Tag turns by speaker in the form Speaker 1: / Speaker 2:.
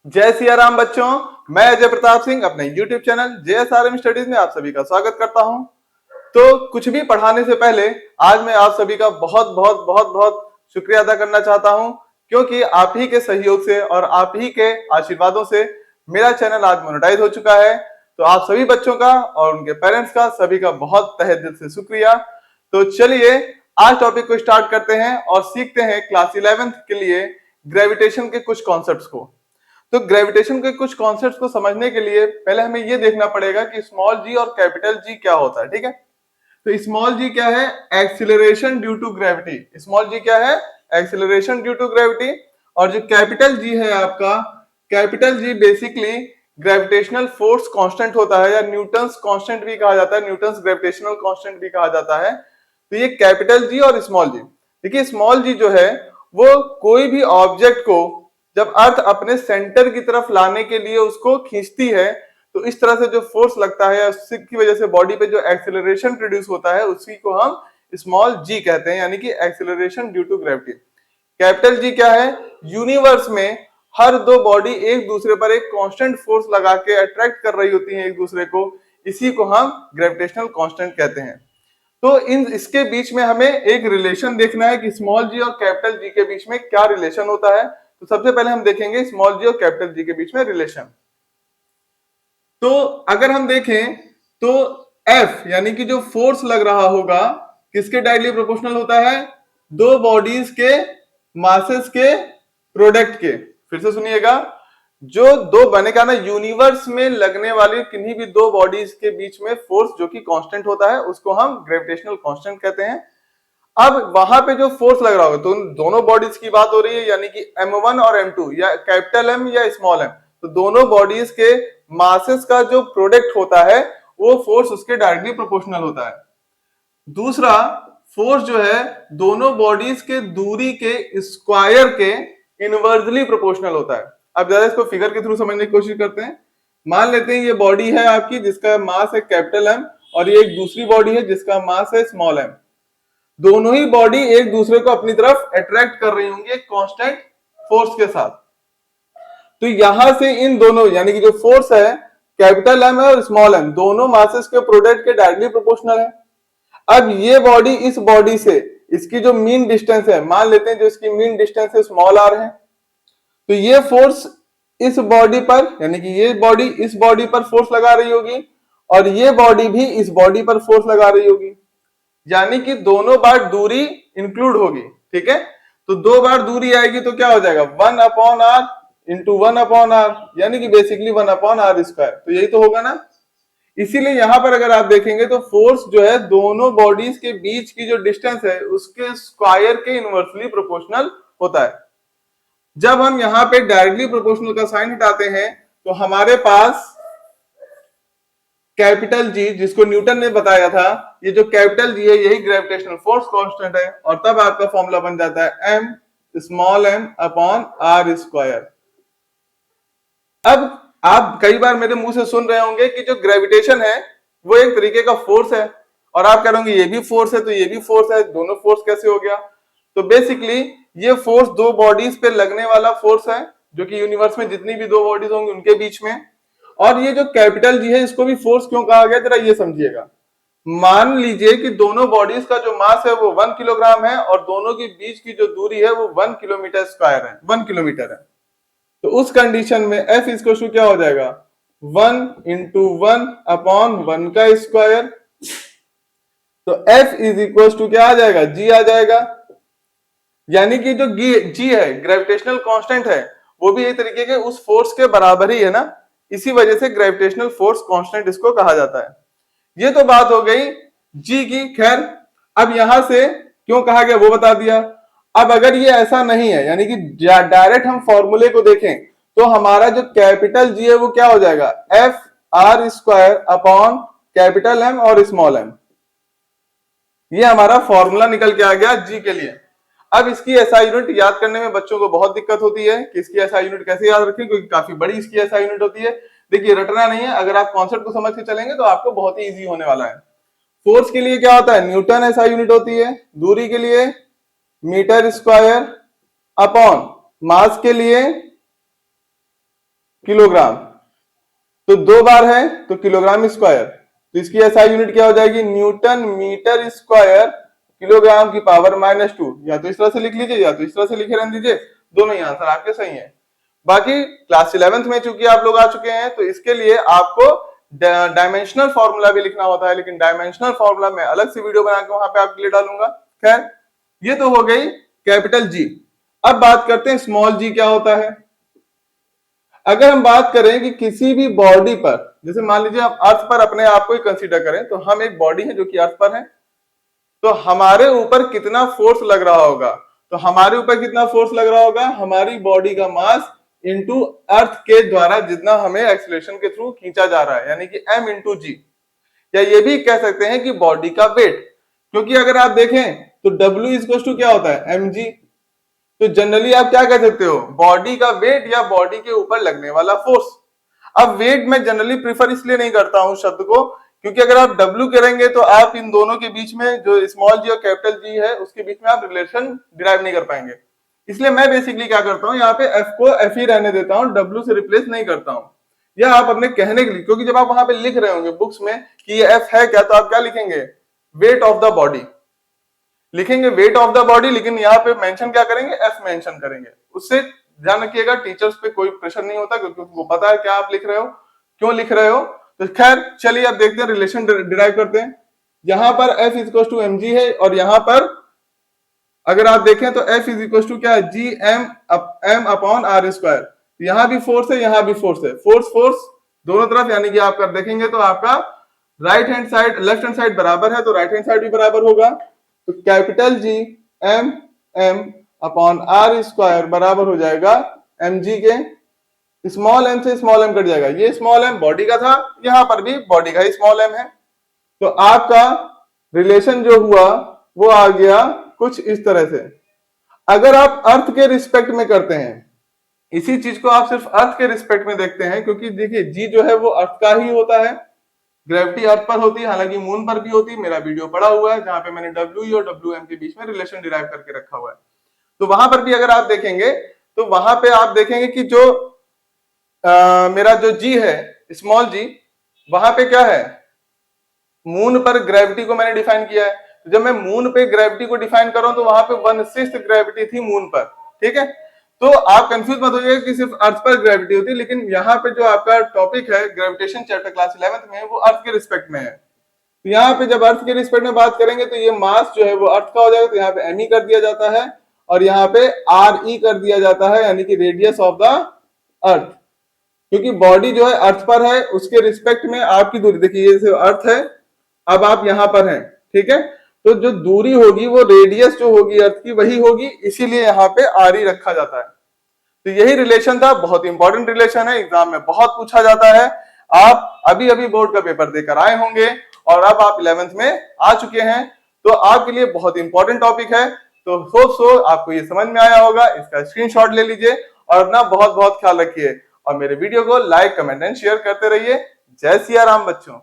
Speaker 1: जय सिया राम बच्चों। मैं अजय प्रताप सिंह अपने YouTube चैनल JSRM स्टडीज में आप सभी का स्वागत करता हूं। तो कुछ भी पढ़ाने से पहले आज मैं आप सभी का बहुत बहुत बहुत बहुत शुक्रिया अदा करना चाहता हूं, क्योंकि आप ही के सहयोग से और आप ही के आशीर्वादों से मेरा चैनल आज मोनेटाइज हो चुका है। तो आप सभी बच्चों का और उनके पेरेंट्स का सभी का बहुत तहे दिल से शुक्रिया। तो चलिए आज टॉपिक को स्टार्ट करते हैं और सीखते हैं क्लास 11th के लिए ग्रेविटेशन के कुछ कॉन्सेप्ट्स को। तो ग्रेविटेशन के कुछ कॉन्सेप्ट्स को समझने के लिए पहले हमें ये देखना पड़ेगा कि स्मॉल जी और कैपिटल जी क्या होता है। ठीक है, तो स्मॉल जी क्या है? Acceleration due to gravity. Small G क्या है? Acceleration due to gravity. और जो कैपिटल जी है आपका, capital G basically gravitational force constant होता है, या न्यूटन्स कांस्टेंट भी कहा जाता है, न्यूटन्स ग्रेविटेशनल कांस्टेंट भी कहा जाता है। तो ये कैपिटल जी और स्मॉल जी। देखिए स्मॉल जी जो है वो कोई भी ऑब्जेक्ट को जब अर्थ अपने सेंटर की तरफ लाने के लिए उसको खींचती है, तो इस तरह से जो फोर्स लगता है उसकी वजह से बॉडी पे जो एक्सीलरेशन प्रोड्यूस होता है उसी को हम स्मॉल जी कहते हैं, यानी कि acceleration due to gravity. Capital G क्या है? यूनिवर्स में हर दो बॉडी एक दूसरे पर एक कांस्टेंट फोर्स लगा के अट्रैक्ट कर रही होती हैं एक दूसरे को, इसी को हम ग्रेविटेशनल कांस्टेंट कहते हैं। तो इन इसके बीच में हमें एक रिलेशन देखना है कि स्मॉल जी और कैपिटल जी के बीच में क्या रिलेशन होता है। तो सबसे पहले हम देखेंगे स्मॉल जी और कैपिटल जी के बीच में रिलेशन। तो अगर हम देखें तो F यानी कि जो फोर्स लग रहा होगा किसके डायरेक्टली प्रोपोर्शनल होता है? दो बॉडीज के मासेस के प्रोडक्ट के। फिर से सुनिएगा, जो दो बनेगा ना, यूनिवर्स में लगने वाली किन्हीं भी दो बॉडीज के बीच में फोर्स जो कि कांस्टेंट होता है उसको हम ग्रेविटेशनल कांस्टेंट कहते हैं। अब वहां पे जो फोर्स लग रहा होगा, तो दोनों बॉडीज की बात हो रही है, यानी कि M1 और M2 या कैपिटल M या स्मॉल m, तो दोनों बॉडीज के मासेस का जो प्रोडक्ट होता है वो फोर्स उसके डायरेक्टली प्रोपोर्शनल होता है। दूसरा, फोर्स जो है दोनों बॉडीज के दूरी के स्क्वायर के इनवर्सली प्रोपोर्शनल होता है। अब जरा इसको फिगर के थ्रू समझने की कोशिश करते हैं। मान लेते हैं ये बॉडी है आपकी जिसका मास है कैपिटल M, और ये एक दूसरी बॉडी है जिसका मास है स्मॉल m। दोनों ही बॉडी एक दूसरे को अपनी तरफ अट्रैक्ट कर रही होंगी एक कांस्टेंट फोर्स के साथ। तो यहां से इन दोनों यानी कि जो फोर्स है कैपिटल M है और स्मॉल m, दोनों मासेस के प्रोडक्ट के डायरेक्टली प्रोपोर्शनल है। अब ये बॉडी इस बॉडी से, इसकी जो मीन डिस्टेंस है, मान लेते हैं जो इसकी मीन डिस्टेंस है स्मॉल r है, तो ये फोर्स इस बॉडी पर यानी कि ये बॉडी इस बॉडी पर फोर्स लगा रही होगी और ये बॉडी भी इस बॉडी पर फोर्स लगा रही होगी, यानी कि दोनों बार दूरी इंक्लूड होगी। ठीक है, तो दो बार दूरी आएगी तो क्या हो जाएगा? 1/r इंटू 1/r, यानी कि बेसिकली 1/r स्क्वायर। तो यही तो होगा ना। इसीलिए यहां पर अगर आप देखेंगे तो फोर्स जो है दोनों बॉडीज के बीच की जो डिस्टेंस है उसके स्क्वायर के इनवर्सली प्रोपोर्शनल होता है। जब हम यहां पे डायरेक्टली प्रोपोर्शनल का साइन हटाते हैं तो हमारे पास कैपिटल जी, जिसको न्यूटन ने बताया था, ये जो कैपिटल जी है यही ग्रेविटेशनल फोर्स कांस्टेंट है, और तब आपका फॉर्मूला बन जाता है m small m upon r square. अब आप कई बार मेरे मुंह से सुन रहे होंगे कि जो ग्रेविटेशन है वो एक तरीके का फोर्स है, और आप कह रहे होंगे ये भी फोर्स है तो ये भी फोर्स है, दोनों फोर्स कैसे हो गया? तो बेसिकली ये फोर्स दो बॉडीज पे लगने वाला फोर्स है, जो कि यूनिवर्स में जितनी भी दो बॉडीज होंगी उनके बीच में। और ये जो कैपिटल जी है इसको भी फोर्स क्यों कहा गया, जरा ये समझिएगा। मान लीजिए कि दोनों बॉडीज का जो मास है वो 1 किलोग्राम है और दोनों के बीच की जो दूरी है वो 1 किलोमीटर स्क्वायर है, 1 किलोमीटर है। तो उस कंडीशन में F इसको क्या हो जाएगा? 1 इंटू 1/1 का स्क्वायर। तो F इज इक्वल टू क्या आ जाएगा? G आ जाएगा। यानी कि जो G है ग्रेविटेशनल कांस्टेंट है वो भी एक तरीके के उस फोर्स के बराबर ही है ना, इसी वजह से ग्रेविटेशनल फोर्स कांस्टेंट इसको कहा जाता है। ये तो बात हो गई G की। खैर, अब यहां से क्यों कहा गया वो बता दिया। अब अगर ये ऐसा नहीं है, यानी कि डायरेक्ट हम फॉर्मूले को देखें तो हमारा जो कैपिटल G है वो क्या हो जाएगा? F r square upon capital M और स्मॉल m। ये हमारा फॉर्मूला निकल के आ गया G के लिए। अब इसकी एसआई यूनिट याद करने में बच्चों को बहुत दिक्कत होती है कि इसकी एसआई यूनिट कैसे याद रखें, क्योंकि काफी बड़ी इसकी एसआई यूनिट होती है। देखिए रटना नहीं है, अगर आप कॉन्सेप्ट को समझ के चलेंगे तो आपको बहुत ही इजी होने वाला है। फोर्स के लिए क्या होता है? न्यूटन एसआई यूनिट होती है। दूरी के लिए मीटर स्क्वायर अपॉन मास के लिए किलोग्राम, तो 2 बार है तो किलोग्राम स्क्वायर, तो इसकी एसआई यूनिट क्या हो जाएगी, न्यूटन मीटर स्क्वायर किलोग्राम की पावर -2। या तो इस तरह से लिख लीजिए या तो इस तरह से लिखे रहने दीजिए, दोनों ही आंसर आपके सही हैं। बाकी क्लास 11th में चूंकि आप लोग आ चुके हैं तो इसके लिए आपको डायमेंशनल फॉर्मूला भी लिखना होता है, लेकिन डायमेंशनल फॉर्मूला मैं अलग से वीडियो बना के वहां पे आपके लिए डालूंगा। खैर, ये तो हो गई कैपिटल जी। अब बात करते हैं स्मॉल जी क्या होता है। अगर हम बात करें कि किसी भी बॉडी पर, जैसे मान लीजिए आप अर्थ पर अपने आप को ही कंसीडर करें, तो हम एक बॉडी है जो कि अर्थ पर है, तो हमारे ऊपर कितना फोर्स लग रहा होगा, तो हमारे ऊपर कितना फोर्स लग रहा होगा, हमारी बॉडी का मास इंटू अर्थ के द्वारा जितना हमें एक्सीलरेशन के थ्रू खींचा जा रहा है, यानी कि m इंटू जी। या ये भी कह सकते हैं कि बॉडी का वेट, क्योंकि अगर आप देखें तो W इक्वल टू क्या होता है, mg। तो जनरली आप क्या कह सकते हो, बॉडी का वेट या बॉडी के ऊपर लगने वाला फोर्स। अब वेट मैं जनरली प्रीफर इसलिए नहीं करता हूं शब्द को, क्योंकि अगर आप W करेंगे तो आप इन दोनों के बीच में, जो स्मॉल जी और कैपिटल जी है, उसके बीच में आप रिलेशन डिराइव नहीं कर पाएंगे। इसलिए मैं बेसिकली क्या करता हूं, यहाँ पे F को F ही रहने देता हूं, W से रिप्लेस नहीं करता हूं। या आप अपने कहने के लिए, क्योंकि जब आप वहां पे लिख रहे होंगे बुक्स में कि ये F है क्या, तो आप क्या लिखेंगे, वेट ऑफ द बॉडी लिखेंगे, वेट ऑफ द बॉडी, लेकिन यहाँ पे मेंशन क्या करेंगे, एफ मेंशन करेंगे। उससे ध्यान रखिएगा, टीचर्स पे कोई प्रेशर नहीं होता, क्योंकि उनको पता है क्या आप लिख रहे हो, क्यों लिख रहे हो। तो खैर चलिए अब देखते हैं, रिलेशन डिराइव करते हैं। यहाँ पर F equal to M G है, और यहाँ पर अगर आप देखें तो F इज इक्वल टू क्या है, G M upon R square. यहाँ भी फोर्स है, यहाँ भी फोर्स है, फोर्स दोनों तरफ, यानी कि आप कर देखेंगे तो आपका right hand side left hand side बराबर है, तो राइट हैंड साइड भी बराबर होगा। तो capital G M upon R square बराबर हो जाएगा एम जी के, स्मॉल एम से स्मॉल एम कट जाएगा, ये स्मॉल एम बॉडी का था, यहां पर भी बॉडी का ही स्मॉल एम है। तो आपका रिलेशन जो हुआ वो आ गया कुछ इस तरह से। अगर आप अर्थ के रिस्पेक्ट में करते हैं, इसी चीज को आप सिर्फ अर्थ के रिस्पेक्ट में देखते हैं, क्योंकि देखिए जी जो है वो अर्थ का ही होता है, ग्रेविटी अर्थ पर होती है, हालांकि मून पर भी होती है। मेरा वीडियो पड़ा हुआ है जहां पे मैंने डब्ल्यू और डब्ल्यू के बीच में रिलेशन डिराइव करके रखा हुआ है। तो वहां पर भी अगर आप देखेंगे तो वहां पे आप देखेंगे कि जो मेरा जो जी है स्मॉल जी, वहां पे क्या है, मून पर ग्रेविटी को मैंने डिफाइन किया है। तो जब मैं मून पे ग्रेविटी को डिफाइन कर रहा हूं तो वहां पे 1/6 ग्रेविटी थी मून पर, ठीक है। तो आप कंफ्यूज मत होइएगा कि सिर्फ अर्थ पर ग्रेविटी होती है, लेकिन यहाँ पे जो आपका टॉपिक है ग्रेविटेशन चैप्टर क्लास 11th में, वो अर्थ के रिस्पेक्ट में है। तो यहाँ पे जब अर्थ के रिस्पेक्ट में बात करेंगे तो ये मास जो है वो अर्थ का हो जाएगा, तो यहाँ पे एम ई कर दिया जाता है और यहाँ पे आर ई कर दिया जाता है, यानी कि रेडियस ऑफ द अर्थ। क्योंकि बॉडी जो है अर्थ पर है, उसके रिस्पेक्ट में आपकी दूरी, देखिए ये अर्थ है, अब आप यहाँ पर हैं, ठीक है। तो जो दूरी होगी वो रेडियस जो होगी अर्थ की वही होगी, इसीलिए यहाँ पे आर ई रखा जाता है। तो यही रिलेशन था, बहुत इंपॉर्टेंट रिलेशन है, एग्जाम में बहुत पूछा जाता है। आप अभी अभी बोर्ड का पेपर देकर आए होंगे और अब आप 11th में आ चुके हैं, तो आपके लिए बहुत इंपॉर्टेंट टॉपिक है। तो होप सो आपको ये समझ में आया होगा, इसका स्क्रीनशॉट ले लीजिए और अपना बहुत बहुत ख्याल रखिए, और मेरे वीडियो को लाइक कमेंट एंड शेयर करते रहिए। जय सिया राम बच्चों।